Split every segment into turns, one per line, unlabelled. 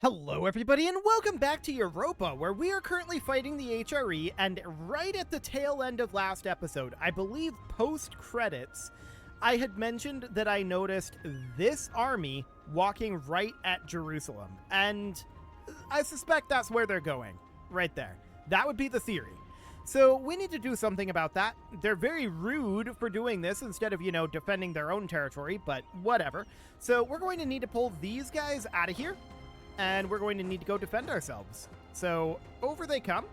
Hello everybody and welcome back to Europa, where we are currently fighting the HRE, and right at the tail end of last episode, I believe post-credits, I had mentioned that I noticed this army walking right at Jerusalem, and I suspect that's where they're going, right there. That would be the theory. So we need to do something about that. They're very rude for doing this instead of, defending their own territory, but whatever. So we're going to need to pull these guys out of here, and we're going to need to go defend ourselves. So over they come,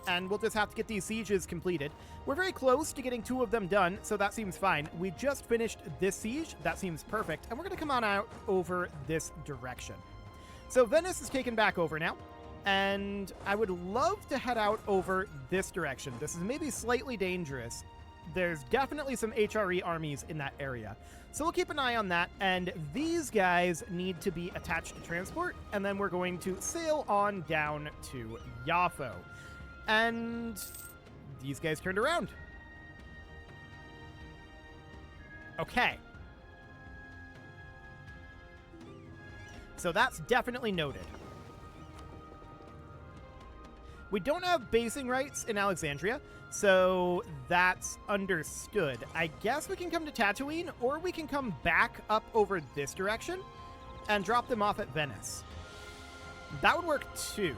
and we'll just have to get these sieges completed. We're very close to getting 2 of them done, so that seems fine. We just finished this siege. That seems perfect. And we're going to come on out over this direction. So Venice is taken back over now, and I would love to head out over this direction. This is maybe slightly dangerous. There's definitely some HRE armies in that area. So we'll keep an eye on that, and these guys need to be attached to transport, and then we're going to sail on down to Yafo. And these guys turned around. Okay. So that's definitely noted. We don't have basing rights in Alexandria, so that's understood. I guess we can come to Tatooine, or we can come back up over this direction and drop them off at Venice. That would work too.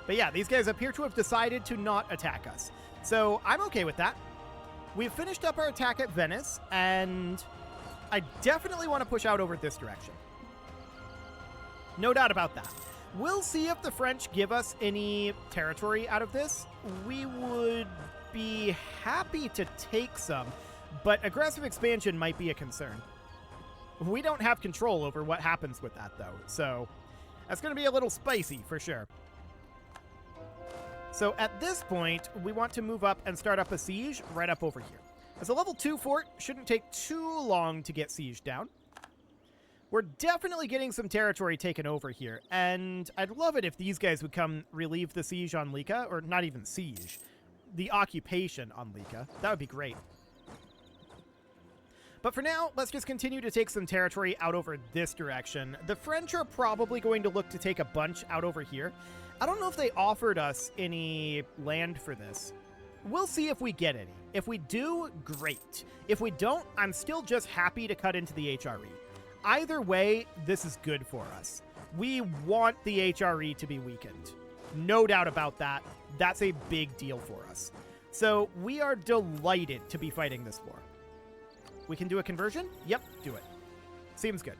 But yeah, these guys appear to have decided to not attack us. So I'm okay with that. We've finished up our attack at Venice, and I definitely want to push out over this direction. No doubt about that. We'll see if the French give us any territory out of this. We would be happy to take some, but aggressive expansion might be a concern. We don't have control over what happens with that, though, so that's going to be a little spicy for sure. So at this point, we want to move up and start up a siege right up over here. As a level 2 fort, shouldn't take too long to get sieged down. We're definitely getting some territory taken over here, and I'd love it if these guys would come relieve the siege on Lika, or not even siege, the occupation on Lika. That would be great. But for now, let's just continue to take some territory out over this direction. The French are probably going to look to take a bunch out over here. I don't know if they offered us any land for this. We'll see if we get any. If we do, great. If we don't, I'm still just happy to cut into the HRE. Either way, this is good for us. We want the HRE to be weakened. No doubt about that. That's a big deal for us. So we are delighted to be fighting this war. We can do a conversion? Yep, do it. Seems good.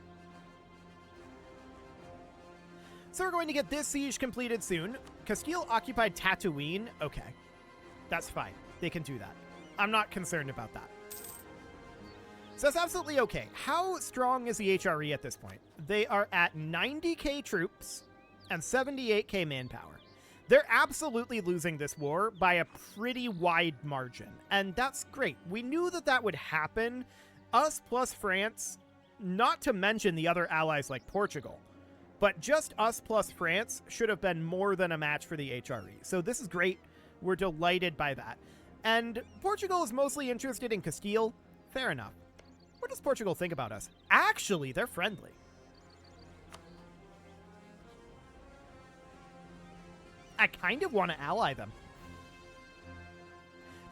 So we're going to get this siege completed soon. Castile occupied Tatooine. Okay, that's fine. They can do that. I'm not concerned about that. So that's absolutely okay. How strong is the HRE at this point? They are at 90k troops and 78k manpower. They're absolutely losing this war by a pretty wide margin, and that's great. We knew that that would happen. Us plus France, not to mention the other allies like Portugal, but just us plus France should have been more than a match for the HRE. So this is great. We're delighted by that. And Portugal is mostly interested in Castile. Fair enough. What does Portugal think about us? Actually, they're friendly. I kind of want to ally them.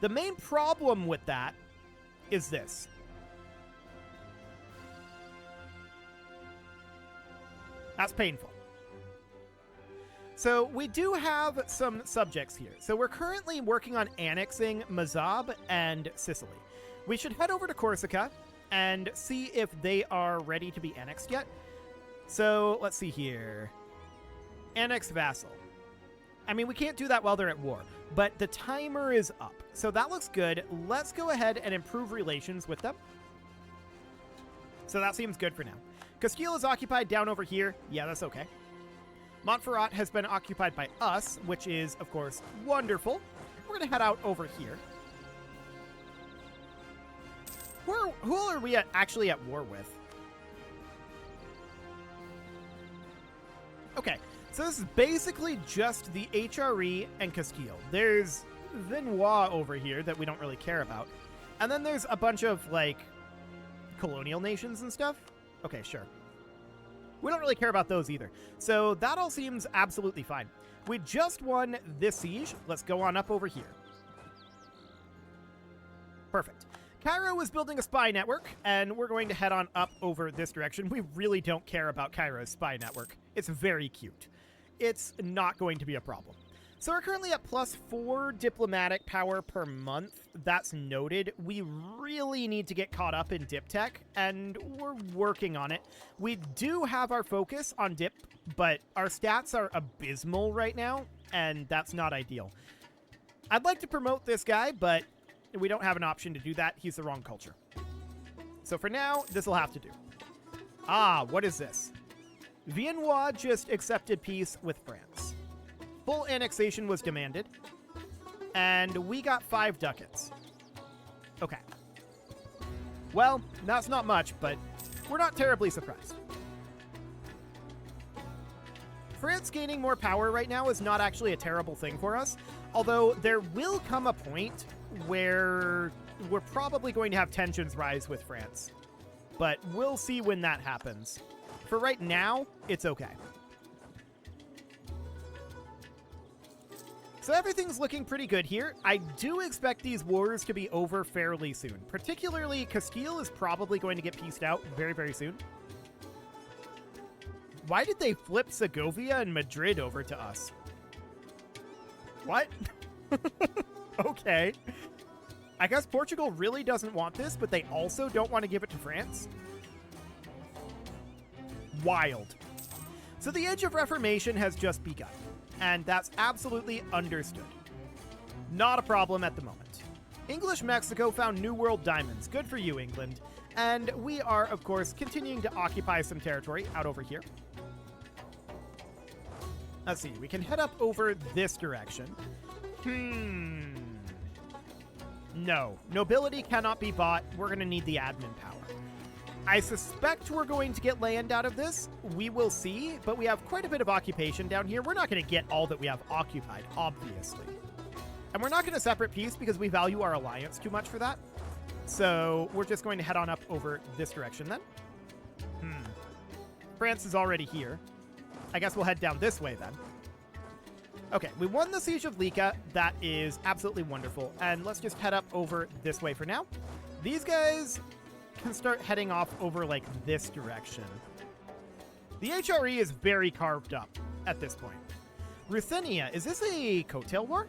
The main problem with that is this. That's painful. So we do have some subjects here. So we're currently working on annexing Mazab and Sicily. We should head over to Corsica and see if they are ready to be annexed yet. So let's see here. Annex vassal. I mean, we can't do that while they're at war, but the timer is up. So that looks good. Let's go ahead and improve relations with them. So that seems good for now. Castile is occupied down over here. Yeah, that's okay. Montferrat has been occupied by us, which is, of course, wonderful. We're going to head out over here. Who are we actually at war with? Okay, so this is basically just the HRE and Castile. There's Vinois over here that we don't really care about. And then there's a bunch of, like, colonial nations and stuff. Okay, sure. We don't really care about those either. So that all seems absolutely fine. We just won this siege. Let's go on up over here. Perfect. Cairo is building a spy network, and we're going to head on up over this direction. We really don't care about Cairo's spy network. It's very cute. It's not going to be a problem. So we're currently at +4 diplomatic power per month. That's noted. We really need to get caught up in dip tech, and we're working on it. We do have our focus on dip, but our stats are abysmal right now, and that's not ideal. I'd like to promote this guy, but we don't have an option to do that. He's the wrong culture. So for now, this will have to do. Ah, what is this? Viennois just accepted peace with France. Full annexation was demanded, and we got 5 ducats. Okay. Well, that's not much, but we're not terribly surprised. France gaining more power right now is not actually a terrible thing for us, although there will come a point where we're probably going to have tensions rise with France. But we'll see when that happens. For right now, it's okay. So everything's looking pretty good here. I do expect these wars to be over fairly soon. Particularly, Castile is probably going to get pieced out very, very soon. Why did they flip Segovia and Madrid over to us? What? Okay. I guess Portugal really doesn't want this, but they also don't want to give it to France? Wild. So the Age of Reformation has just begun, and that's absolutely understood. Not a problem at the moment. English Mexico found New World diamonds. Good for you, England. And we are, of course, continuing to occupy some territory out over here. Let's see, we can head up over this direction. No, nobility cannot be bought. We're going to need the admin power. I suspect we're going to get land out of this. We will see, but we have quite a bit of occupation down here. We're not going to get all that we have occupied, obviously. And we're not going to separate peace because we value our alliance too much for that. So we're just going to head on up over this direction then. France is already here. I guess we'll head down this way then. Okay, we won the Siege of Lika. That is absolutely wonderful. And let's just head up over this way for now. These guys can start heading off over like this direction. The HRE is very carved up at this point. Ruthenia, is this a coattail war?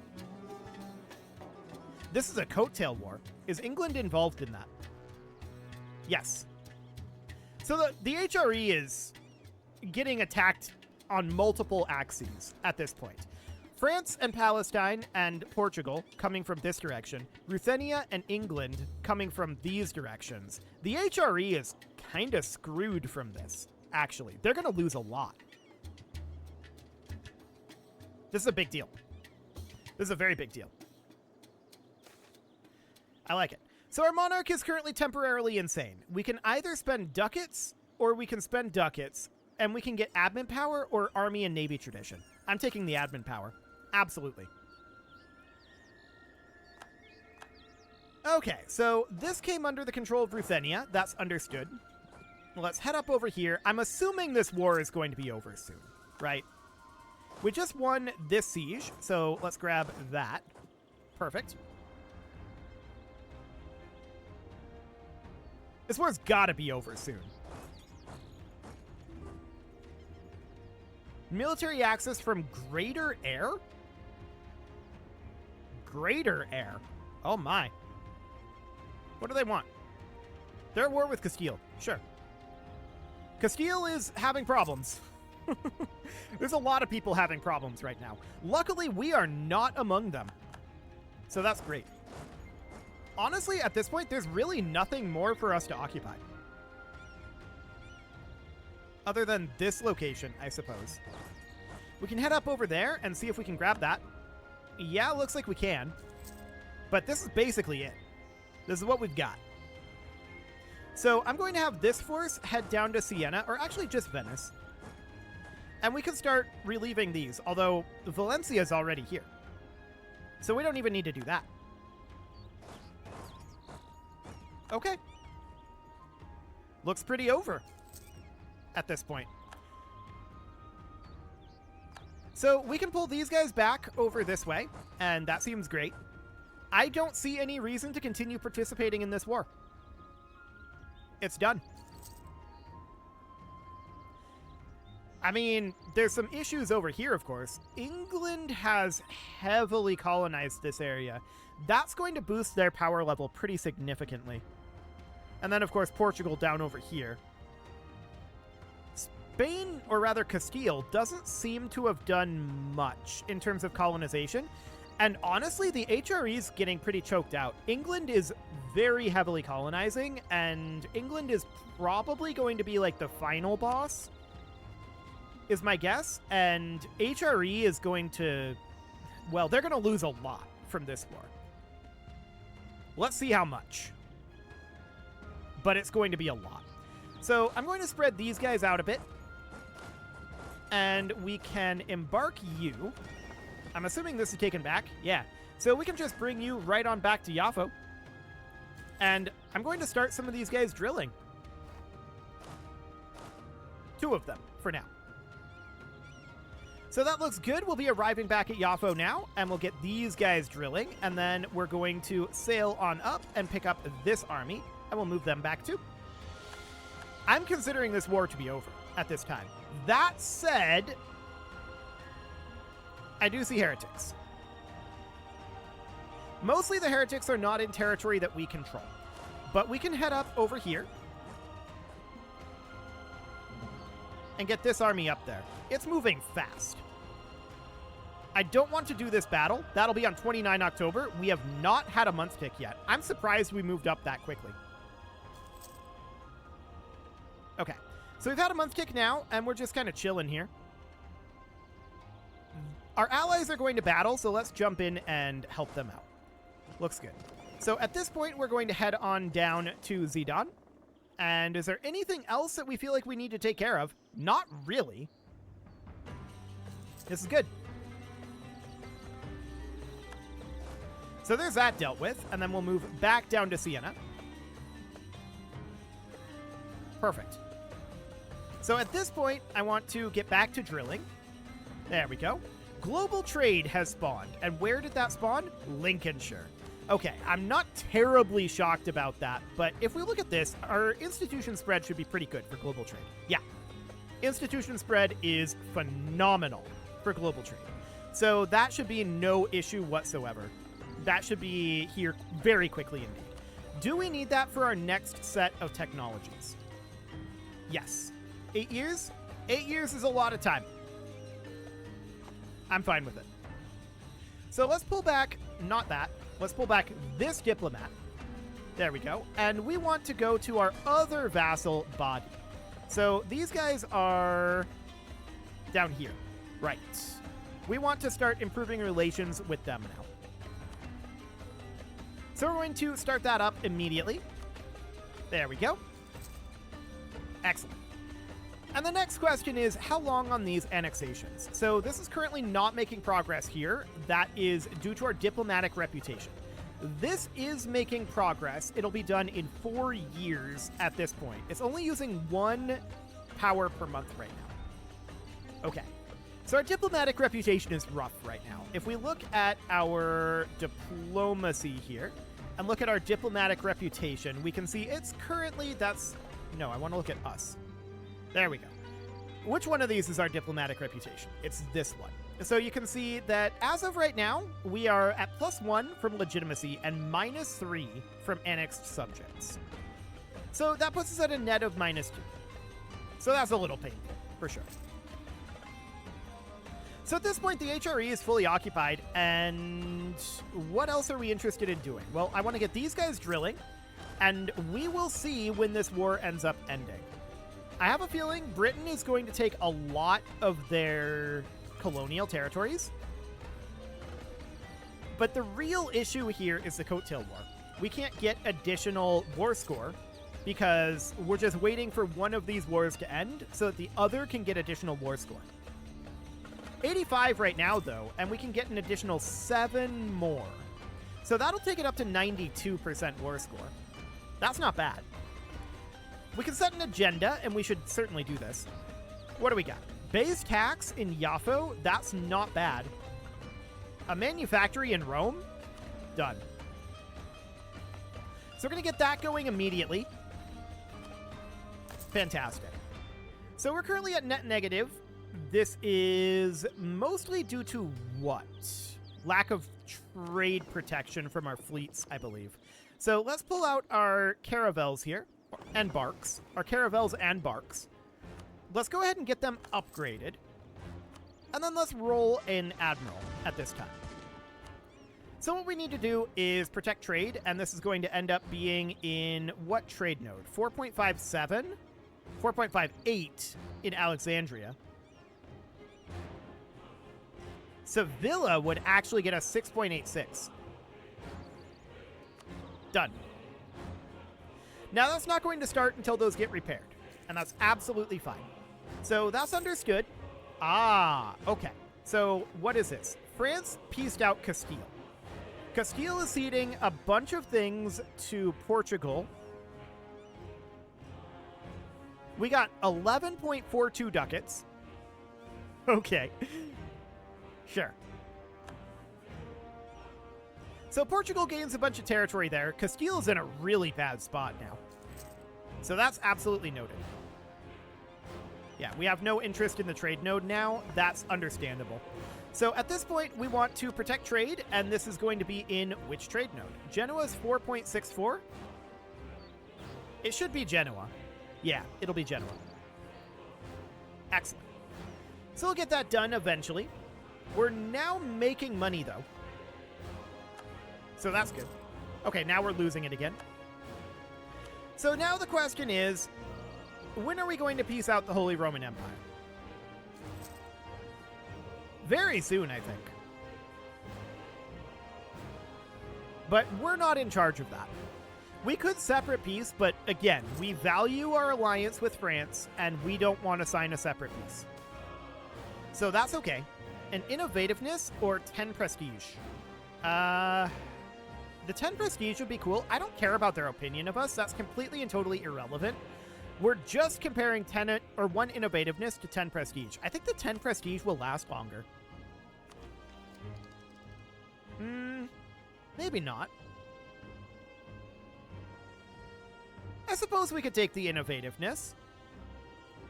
This is a coattail war. Is England involved in that? Yes. So the HRE is getting attacked on multiple axes at this point. France and Palestine and Portugal coming from this direction. Ruthenia and England coming from these directions. The HRE is kind of screwed from this, actually. They're going to lose a lot. This is a big deal. This is a very big deal. I like it. So our monarch is currently temporarily insane. We can either spend ducats or we can spend ducats, and we can get admin power or army and navy tradition. I'm taking the admin power. Absolutely. Okay, so this came under the control of Ruthenia. That's understood. Let's head up over here. I'm assuming this war is going to be over soon, right? We just won this siege, so let's grab that. Perfect. This war's gotta be over soon. Military access from Greater Air? Greater Air? Oh my. What do they want? They're at war with Castile. Sure. Castile is having problems. There's a lot of people having problems right now. Luckily, we are not among them. So that's great. Honestly, at this point, there's really nothing more for us to occupy. Other than this location, I suppose. We can head up over there and see if we can grab that. Yeah, it looks like we can. But this is basically it. This is what we've got. So I'm going to have this force head down to Siena, or actually just Venice. And we can start relieving these, although Valencia is already here. So we don't even need to do that. Okay. Looks pretty over at this point. So we can pull these guys back over this way, and that seems great. I don't see any reason to continue participating in this war. It's done. I mean, there's some issues over here, of course. England has heavily colonized this area. That's going to boost their power level pretty significantly. And then, of course, Portugal down over here. Spain, or rather Castile, doesn't seem to have done much in terms of colonization. And honestly, the HRE is getting pretty choked out. England is very heavily colonizing, and England is probably going to be like the final boss, is my guess. And HRE is going to, well, they're going to lose a lot from this war. Let's see how much. But it's going to be a lot. So I'm going to spread these guys out a bit. And we can embark you. I'm assuming this is taken back. Yeah. So we can just bring you right on back to Yafo. And I'm going to start some of these guys drilling. 2 of them for now. So that looks good. We'll be arriving back at Yafo now, and we'll get these guys drilling, and then we're going to sail on up and pick up this army, and we'll move them back too. I'm considering this war to be over at this time. That said, I do see heretics. Mostly the heretics are not in territory that we control, but we can head up over here and get this army up there. It's moving fast. I don't want to do this battle. That'll be on 29 October. We have not had a month tick yet. I'm surprised we moved up that quickly. Okay, so we've had a month tick now, and we're just kind of chilling here. Our allies are going to battle, so let's jump in and help them out. Looks good. So at this point, we're going to head on down to Zidane. And is there anything else that we feel like we need to take care of? Not really. This is good. So there's that dealt with, and then we'll move back down to Siena. Perfect. So at this point, I want to get back to drilling. There we go. Global trade has spawned. And where did that spawn? Lincolnshire. Okay, I'm not terribly shocked about that, but if we look at this, our institution spread should be pretty good for global trade. Yeah. Institution spread is phenomenal for global trade. So that should be no issue whatsoever. That should be here very quickly indeed. Do we need that for our next set of technologies? Yes. 8 years? 8 years is a lot of time. I'm fine with it. So let's pull back, not that. Let's pull back this diplomat. There we go. And we want to go to our other vassal body. So these guys are down here. Right. We want to start improving relations with them now. So we're going to start that up immediately. There we go. Excellent. And the next question is, how long on these annexations? So this is currently not making progress here. That is due to our diplomatic reputation. This is making progress. It'll be done in 4 years at this point. It's only using 1 power per month right now. Okay. So our diplomatic reputation is rough right now. If we look at our diplomacy here and look at our diplomatic reputation, we can see it's currently, no, I want to look at us. There we go. Which one of these is our diplomatic reputation? It's this one. So you can see that as of right now, we are at +1 from legitimacy and -3 from annexed subjects. So that puts us at a net of -2. So that's a little painful, for sure. So at this point, the HRE is fully occupied, and what else are we interested in doing? Well, I want to get these guys drilling, and we will see when this war ends up ending. I have a feeling Britain is going to take a lot of their colonial territories. But the real issue here is the Coattail War. We can't get additional war score because we're just waiting for one of these wars to end so that the other can get additional war score. 85 right now, though, and we can get an additional 7 more. So that'll take it up to 92% war score. That's not bad. We can set an agenda, and we should certainly do this. What do we got? Base tax in Yafo, that's not bad. A manufactory in Rome? Done. So we're going to get that going immediately. Fantastic. So we're currently at net negative. This is mostly due to what? Lack of trade protection from our fleets, I believe. So let's pull out our caravels here, and barks. Our caravels and barks. Let's go ahead and get them upgraded. And then let's roll an admiral at this time. So what we need to do is protect trade, and this is going to end up being in what trade node? 4.57? 4.58 in Alexandria. Sevilla would actually get us 6.86. Done. Now that's not going to start until those get repaired, and that's absolutely fine. So that's understood. Ah, okay. So what is this? France pieced out Castile. Castile is ceding a bunch of things to Portugal. We got 11.42 ducats. Okay. Sure. So Portugal gains a bunch of territory there. Castile is in a really bad spot now. So that's absolutely noted. Yeah, we have no interest in the trade node now. That's understandable. So at this point, we want to protect trade, and this is going to be in which trade node? Genoa's 4.64? It should be Genoa. Yeah, it'll be Genoa. Excellent. So we'll get that done eventually. We're now making money, though. So that's good. Okay, now we're losing it again. So now the question is, when are we going to piece out the Holy Roman Empire? Very soon, I think. But we're not in charge of that. We could separate peace, but again, we value our alliance with France, and we don't want to sign a separate peace. So that's okay. An innovativeness or 10 prestige? The 10 prestige would be cool. I don't care about their opinion of us. That's completely and totally irrelevant. We're just comparing 10 or 1 innovativeness to 10 prestige. I think the 10 prestige will last longer. Maybe not. I suppose we could take the innovativeness.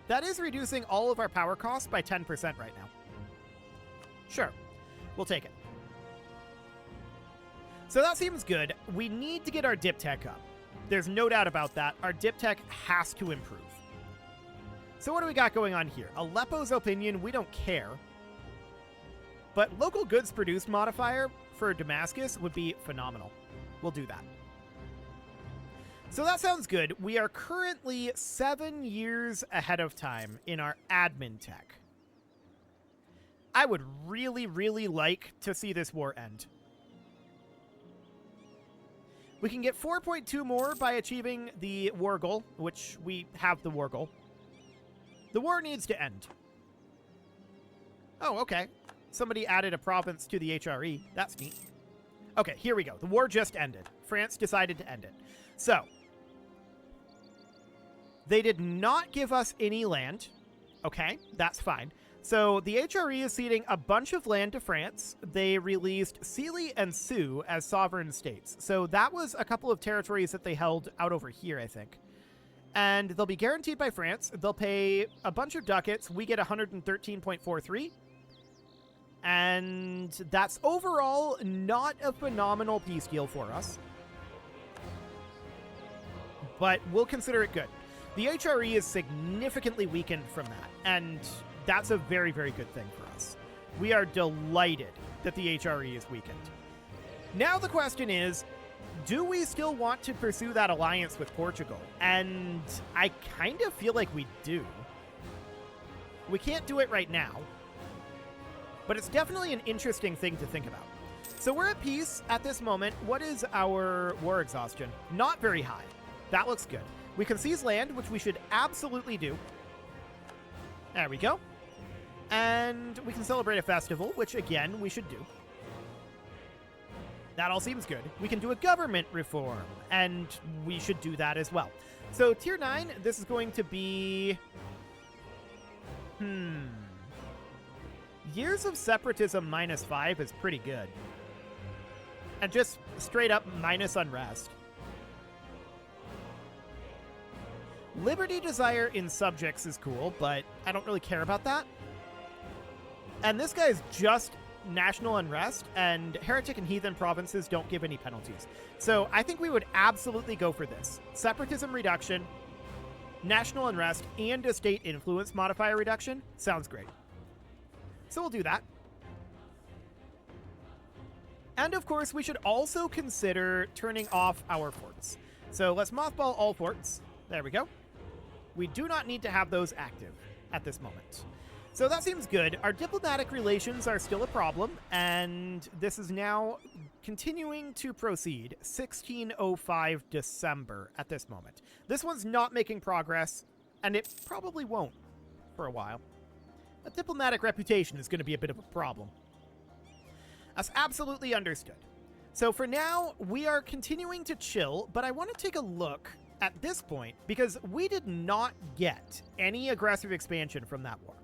That is reducing all of our power costs by 10% right now. Sure, we'll take it. So that seems good. We need to get our diptech up. There's no doubt about that. Our diptech has to improve. So what do we got going on here? Aleppo's opinion, we don't care. But local goods produced modifier for Damascus would be phenomenal. We'll do that. So that sounds good. We are currently 7 years ahead of time in our admin tech. I would really, really like to see this war end. We can get 4.2 more by achieving the war goal, which we have the war goal. The war needs to end. Oh, okay. Somebody added a province to the HRE. That's neat. Okay, here we go. The war just ended. France decided to end it. So, they did not give us any land. Okay, that's fine. So the HRE is ceding a bunch of land to France. They released Sealy and Sioux as sovereign states. So that was a couple of territories that they held out over here, I think. And they'll be guaranteed by France. They'll pay a bunch of ducats. We get 113.43. And that's overall not a phenomenal peace deal for us. But we'll consider it good. The HRE is significantly weakened from that. And that's a very, very good thing for us. We are delighted that the HRE is weakened. Now the question is, do we still want to pursue that alliance with Portugal? And I kind of feel like we do. We can't do it right now, but it's definitely an interesting thing to think about. So we're at peace at this moment. What is our war exhaustion? Not very high. That looks good. We can seize land, which we should absolutely do. There we go. And we can celebrate a festival, which, again, we should do. That all seems good. We can do a government reform, and we should do that as well. So, Tier 9, this is going to be... Years of Separatism -5 is pretty good. And just straight up minus unrest. Liberty Desire in Subjects is cool, but I don't really care about that. And this guy is just National Unrest, and Heretic and Heathen provinces don't give any penalties. So I think we would absolutely go for this. Separatism reduction, National Unrest, and a state influence modifier reduction. Sounds great. So we'll do that. And of course, we should also consider turning off our forts. So let's mothball all forts. There we go. We do not need to have those active at this moment. So that seems good. Our diplomatic relations are still a problem, and this is now continuing to proceed. 1605 December at this moment. This one's not making progress, and it probably won't for a while. A diplomatic reputation is going to be a bit of a problem. That's absolutely understood. So for now, we are continuing to chill, but I want to take a look at this point, because we did not get any aggressive expansion from that war.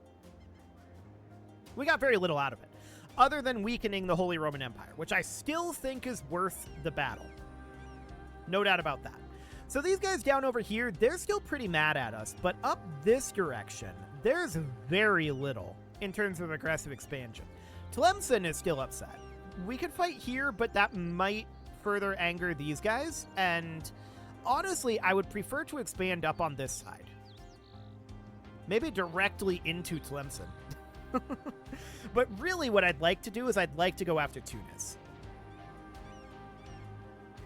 We got very little out of it, other than weakening the Holy Roman Empire, which I still think is worth the battle. No doubt about that. So these guys down over here, they're still pretty mad at us, but up this direction, there's very little in terms of aggressive expansion. Tlemcen is still upset. We could fight here, but that might further anger these guys, and honestly, I would prefer to expand up on this side. Maybe directly into Tlemcen. But really what I'd like to do is I'd like to go after Tunis.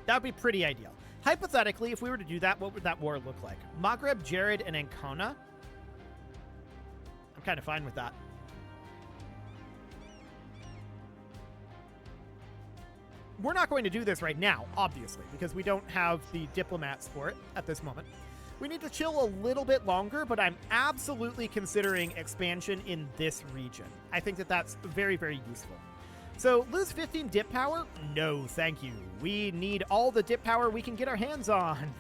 That would be pretty ideal. Hypothetically, if we were to do that, what would that war look like? Maghreb, Jared, and Ancona? I'm kind of fine with that. We're not going to do this right now, obviously, because we don't have the diplomats for it at this moment. We need to chill a little bit longer, but I'm absolutely considering expansion in this region. I think that that's very, very useful. So, lose 15 dip power? No, thank you. We need all the dip power we can get our hands on.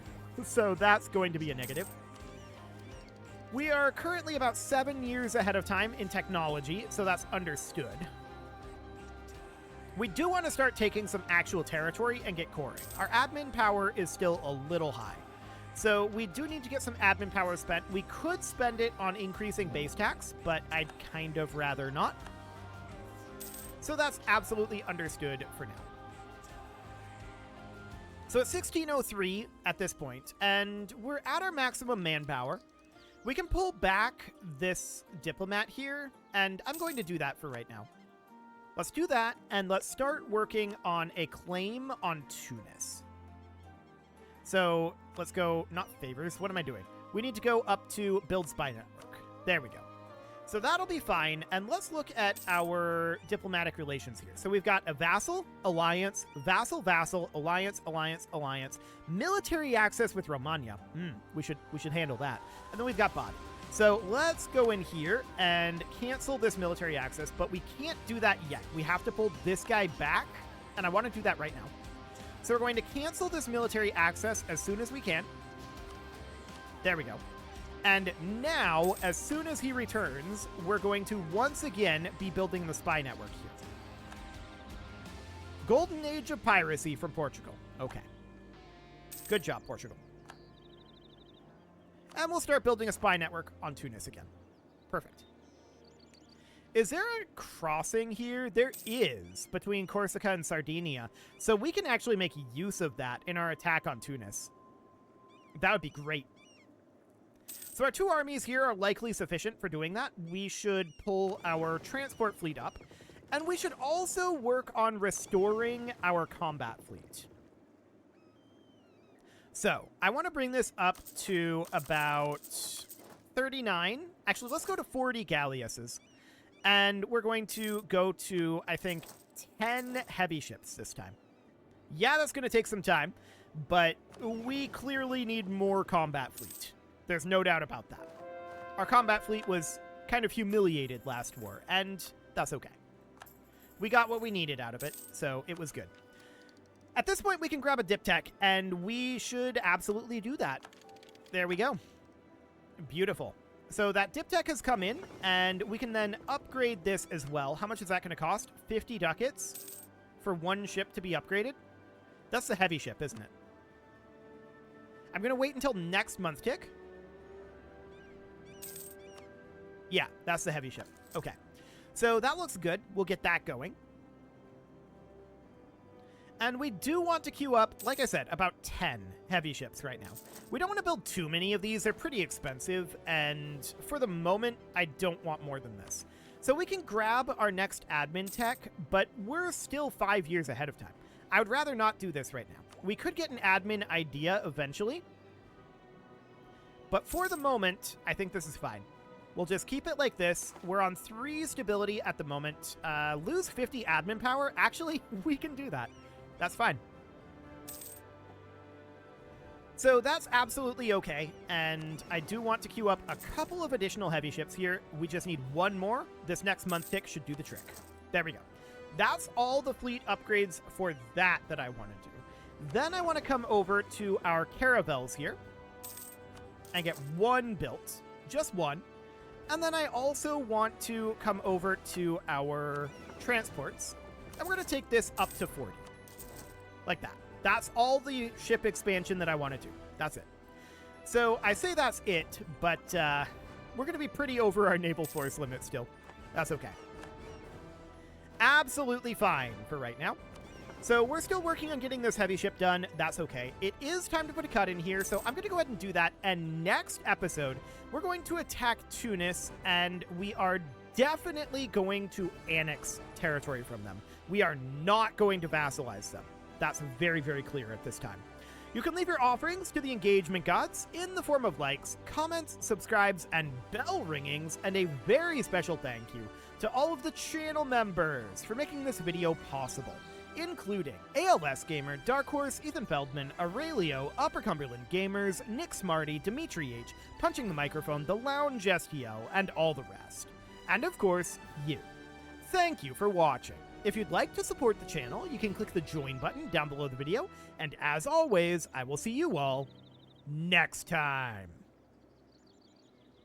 So that's going to be a negative. We are currently about 7 years ahead of time in technology, so that's understood. We do want to start taking some actual territory and get coring. Our admin power is still a little high. So we do need to get some admin power spent. We could spend it on increasing base tax, but I'd kind of rather not. So that's absolutely understood for now. So it's 1603 at this point, and we're at our maximum manpower. We can pull back this diplomat here, and I'm going to do that for right now. Let's do that, and let's start working on a claim on Tunis. So let's go, not favors, what am I doing? We need to go up to build spy network. There we go. So that'll be fine, and let's look at our diplomatic relations here. So we've got a vassal, alliance, vassal, vassal, alliance, alliance, alliance, military access with Romagna. We should handle that. And then we've got body. So let's go in here and cancel this military access, but we can't do that yet. We have to pull this guy back, and I want to do that right now. So we're going to cancel this military access as soon as we can. There we go. And now, as soon as he returns, we're going to once again be building the spy network here. Golden Age of Piracy from Portugal. Okay. Good job, Portugal. And we'll start building a spy network on Tunis again. Perfect. Is there a crossing here? There is, between Corsica and Sardinia. So we can actually make use of that in our attack on Tunis. That would be great. So our two armies here are likely sufficient for doing that. We should pull our transport fleet up. And we should also work on restoring our combat fleet. So, I want to bring this up to about 39. Actually, let's go to 40 galleasses. And we're going to go to, I think, 10 heavy ships this time. Yeah, that's going to take some time, but we clearly need more combat fleet. There's no doubt about that. Our combat fleet was kind of humiliated last war, and that's okay. We got what we needed out of it, so it was good. At this point, we can grab a diptech, and we should absolutely do that. There we go. Beautiful. So that diptech has come in, and we can then upgrade this as well. How much is that going to cost? 50 ducats for one ship to be upgraded? That's the heavy ship, isn't it? I'm going to wait until next month tick. Yeah, that's the heavy ship. Okay. So that looks good. We'll get that going. And we do want to queue up, like I said, about 10 heavy ships right now. We don't want to build too many of these. They're pretty expensive, and for the moment, I don't want more than this. So we can grab our next admin tech, but we're still 5 years ahead of time. I would rather not do this right now. We could get an admin idea eventually, but for the moment, I think this is fine. We'll just keep it like this. We're on 3 stability at the moment. Lose 50 admin power? Actually, we can do that. That's fine. So that's absolutely okay, and I do want to queue up a couple of additional heavy ships here. We just need one more. This next month tick should do the trick. There we go. That's all the fleet upgrades for that I want to do. Then I want to come over to our caravels here and get one built. Just one. And then I also want to come over to our transports, and we're going to take this up to 40. Like that. That's all the ship expansion that I want to do. That's it. So I say that's it, but we're going to be pretty over our naval force limit still. That's okay. Absolutely fine for right now. So we're still working on getting this heavy ship done. That's okay. It is time to put a cut in here, so I'm going to go ahead and do that. And next episode, we're going to attack Tunis, and we are definitely going to annex territory from them. We are not going to vassalize them. That's very, very clear at this time. You can leave your offerings to the engagement gods in the form of likes, comments, subscribes, and bell ringings, and a very special thank you to all of the channel members for making this video possible, including ALS Gamer, Dark Horse, Ethan Feldman, Aurelio, Upper Cumberland Gamers, Nick Smarty, Dimitri H, Punching the Microphone, The Lounge STL, and all the rest. And of course, you. Thank you for watching. If you'd like to support the channel, you can click the join button down below the video, and as always, I will see you all next time.